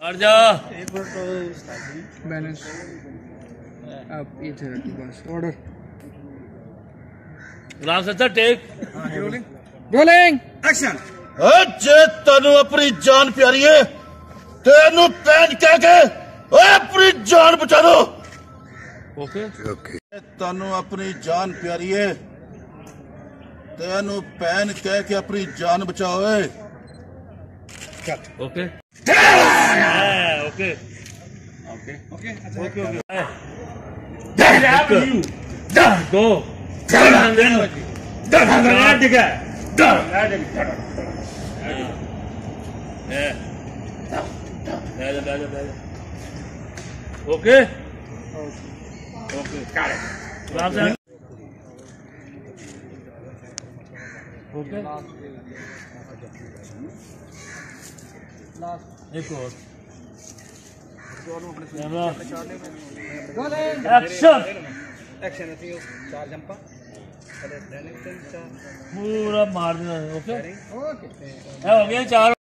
हट जा बैलेंस अब ये थेरेपी बस ऑर्डर राम सच्चा टेक रोलिंग एक्शन। जे तेनू अपनी जान प्यारी है तेनू पैन कह के अपनी जान बचा दो। ओके तेनू अपनी जान प्यारी है तेनू पैन कह के अपनी जान बचाओ। Okay okay okay go okay okay okay एक और एक्शन एक्शन चार जंपा पूरा मार देना। ओके हो गया चार।